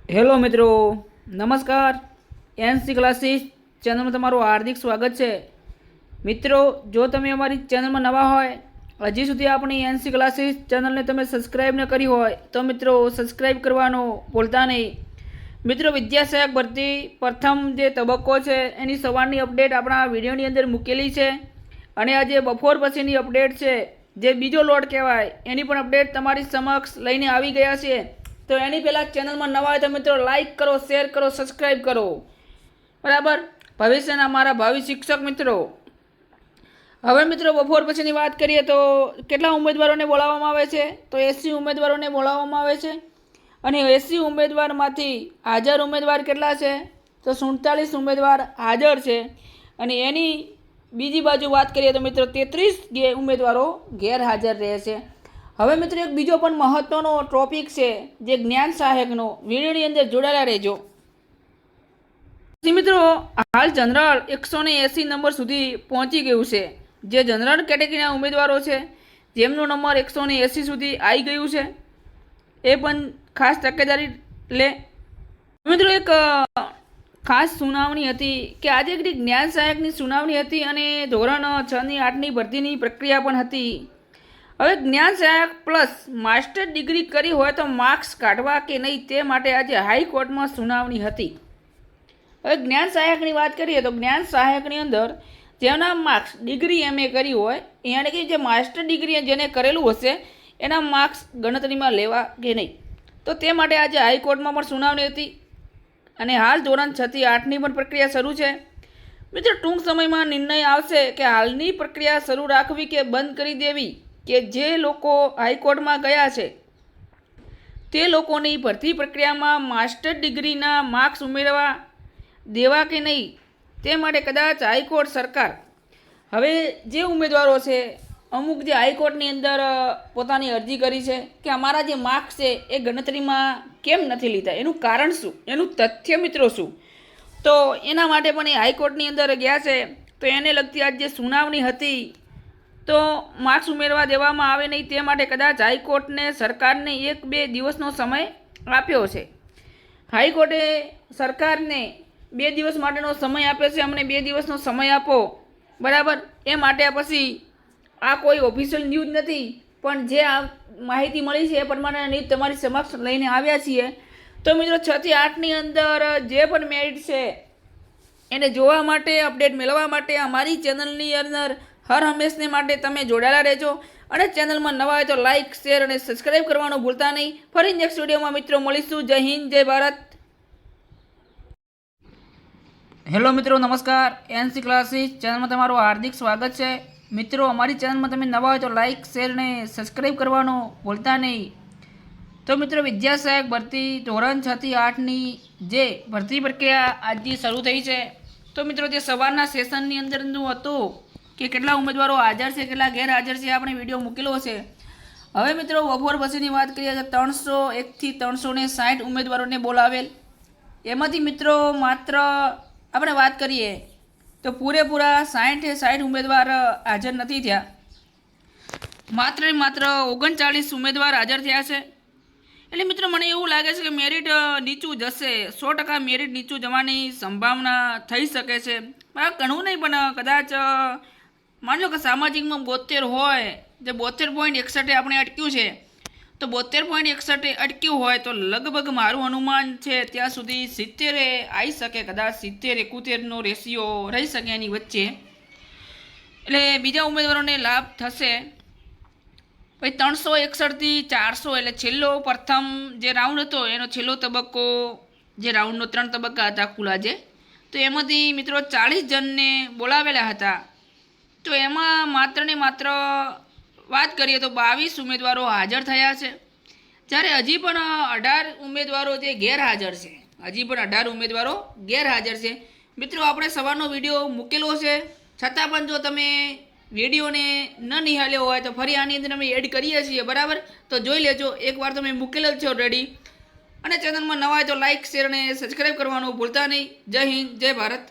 Hello મિત્રો, નમસ્કાર. NC classes ચેનલમાં તમારું હાર્દિક સ્વાગત છે. મિત્રો, જો તમે અમારી ચેનલમાં નવા હોય, હજી સુધી આપણી એનસી ક્લાસીસ ચેનલને તમે સબસ્ક્રાઈબ ન કરી હોય તો મિત્રો સબસ્ક્રાઈબ કરવાનું ભૂલતા નહીં. મિત્રો, વિદ્યાસહાયક ભરતી પ્રથમ જે તબક્કો છે એની સવારની અપડેટ આપણા વિડીયોની અંદર મૂકેલી છે, અને આજે બપોર પછીની અપડેટ છે જે બીજો લોટ કહેવાય એની પણ અપડેટ તમારી સમક્ષ લઈને આવી ગયા છે. તો એની પહેલાં ચેનલમાં નવા હોય તો મિત્રો લાઇક કરો, શેર કરો, સબસ્ક્રાઈબ કરો. બરાબર. ભવિષ્યના મારા ભાવિ શિક્ષક મિત્રો, હવે મિત્રો બપોર પછીની વાત કરીએ તો કેટલા ઉમેદવારોને બોલાવવામાં આવે છે? તો 80 ઉમેદવારોને બોલાવવામાં આવે છે, અને 80 ઉમેદવારમાંથી હાજર ઉમેદવાર કેટલા છે? તો 47 ઉમેદવાર હાજર છે, અને એની બીજી બાજુ વાત કરીએ તો મિત્રો 33 ઉમેદવારો ગેરહાજર રહે છે. હવે મિત્રો એક બીજો પણ મહત્વનો ટોપિક છે જે જ્ઞાન સહાયકનો, વિડીયોની અંદર જોડાયેલા રહેજો. મિત્રો, હાલ જનરલ 180 નંબર સુધી પહોંચી ગયું છે. જે જનરલ કેટેગરીના ઉમેદવારો છે જેમનો નંબર 180 સુધી આવી ગયું છે એ પણ ખાસ તકેદારી લે. મિત્રો, એક ખાસ સુનાવણી હતી કે આજે એક જ્ઞાન સહાયકની સુનાવણી હતી, અને ધોરણ 6 ની 8 ની ભરતીની પ્રક્રિયા પણ હતી. હવે જ્ઞાન સહાયક પ્લસ માસ્ટર ડિગ્રી કરી હોય તો માર્ક્સ કાઢવા કે નહીં તે માટે આજે હાઈકોર્ટમાં સુનાવણી હતી. હવે જ્ઞાન સહાયકની વાત કરીએ તો જ્ઞાન સહાયકની અંદર જેના માર્ક્સ ડિગ્રી MA કરી હોય, યાની કે જે માસ્ટર ડિગ્રી જેને કરેલું હશે એના માર્ક્સ ગણતરીમાં લેવા કે નહીં, તો તે માટે આજે હાઈકોર્ટમાં પણ સુનાવણી હતી, અને હાલ ધોરણ 6 થી 8ની પણ પ્રક્રિયા શરૂ છે. મિત્રો, ટૂંક સમયમાં નિર્ણય આવશે કે હાલની પ્રક્રિયા શરૂ રાખવી કે બંધ કરી દેવી, કે જે લોકો હાઈકોર્ટમાં ગયા છે તે લોકોની ભરતી પ્રક્રિયામાં માસ્ટર ડિગ્રીના માર્ક્સ ઉમેરવા દેવા કે નહીં તે માટે કદાચ હાઈકોર્ટ સરકાર હવે જે ઉમેદવારો છે અમુક જે હાઈકોર્ટની અંદર પોતાની અરજી કરી છે કે અમારા જે માર્ક્સ છે એ ગણતરીમાં કેમ નથી લીધા, એનું કારણ શું, એનું તથ્ય મિત્રો શું, તો એના માટે પણ એ હાઈકોર્ટની અંદર ગયા છે. તો એને લગતી આજ જે સુનાવણી હતી તો માર્ક્સ ઉમેરવા દેવામાં આવે નહીં તે માટે કદાચ હાઈકોર્ટને સરકારને 1-2 દિવસનો સમય આપ્યો છે. હાઈકોર્ટે સરકારને 2 દિવસ માટેનો સમય આપ્યો છે. અમને 2 દિવસનો સમય આપો, બરાબર. એ માટે પછી આ કોઈ ઓફિશિયલ ન્યૂઝ નથી, પણ જે આ માહિતી મળી છે એ પ્રમાણે ન્યૂઝ તમારી સમક્ષ લઈને આવ્યા છીએ. તો મિત્રો, 6 થી 8ની અંદર જે પણ મેરિટ છે એને જોવા માટે, અપડેટ મેળવવા માટે અમારી ચેનલની અંદર હર હંમેશને માટે તમે જોડાયેલા રહેજો, અને ચેનલમાં નવા હોય તો લાઇક, શેર અને સબસ્ક્રાઈબ કરવાનું ભૂલતા નહીં. ફરી નેક્સ્ટ વિડીયોમાં મિત્રો મળીશું. જય હિન્દ, જય ભારત. હેલો મિત્રો, નમસ્કાર. એનસી ક્લાસીસ ચેનલમાં તમારું હાર્દિક સ્વાગત છે. મિત્રો, અમારી ચેનલમાં તમે નવા હોય તો લાઇક, શેર અને સબસ્ક્રાઈબ કરવાનું ભૂલતા નહીં. તો મિત્રો, વિદ્યા સહાયક ભરતી ધોરણ 6 થી 8ની જે ભરતી પ્રક્રિયા આજથી શરૂ થઈ છે. તો મિત્રો, જે સવારના સેશનની અંદરનું હતું કે કેટલા ઉમેદવારો હાજર છે, કેટલા ગેરહાજર છે, આપણે વિડીયો મૂકેલો છે. હવે મિત્રો, બપોર પછીની વાત કરીએ તો 301 થી 360 ઉમેદવારોને બોલાવેલ. એમાંથી મિત્રો માત્ર આપણે વાત કરીએ તો પૂરેપૂરા 60 ઉમેદવાર હાજર નથી થયા. માત્ર 39 ઉમેદવાર હાજર થયા છે. એટલે મિત્રો, મને એવું લાગે છે કે મેરિટ નીચું જશે, 100% મેરિટ નીચું જવાની સંભાવના થઈ શકે છે. ઘણું નહીં, પણ કદાચ માની લો કે સામાજિકમાં 72 હોય, જે 72.61 આપણે અટક્યું છે, તો 72.61 અટક્યું હોય તો લગભગ મારું અનુમાન છે ત્યાં સુધી 70 આવી શકે, કદાચ 70-71નો રેશિયો રહી શકે એની વચ્ચે. એટલે બીજા ઉમેદવારોને લાભ થશે. પછી 361 થી 400 એટલે છેલ્લો પ્રથમ જે રાઉન્ડ હતો એનો છેલ્લો તબક્કો, જે રાઉન્ડનો 3 તબક્કા હતા કુલ આજે, તો એમાંથી મિત્રો 40 જણને બોલાવેલા હતા. તો એમાં માત્ર ને માત્ર વાત કરીએ તો 22 ઉમેદવારો હાજર થયા છે, જ્યારે હજી પણ 18 ઉમેદવારો જે ગેરહાજર છે, હજી પણ 18 ઉમેદવારો ગેરહાજર છે. મિત્રો, આપણે સવારનો વિડીયો મૂકેલો છે, છતાં પણ જો તમે વિડીયોને ન નિહાળ્યો હોય તો ફરી આની અંદર અમે એડ કરીએ છીએ, બરાબર. તો જોઈ લેજો, એકવાર તમે મૂકેલો જ છે ઓલરેડી. અને ચેનલમાં નવા હોય તો લાઇક, શેર અને સબસ્ક્રાઈબ કરવાનું ભૂલતા નહીં. જય હિન્દ, જય ભારત.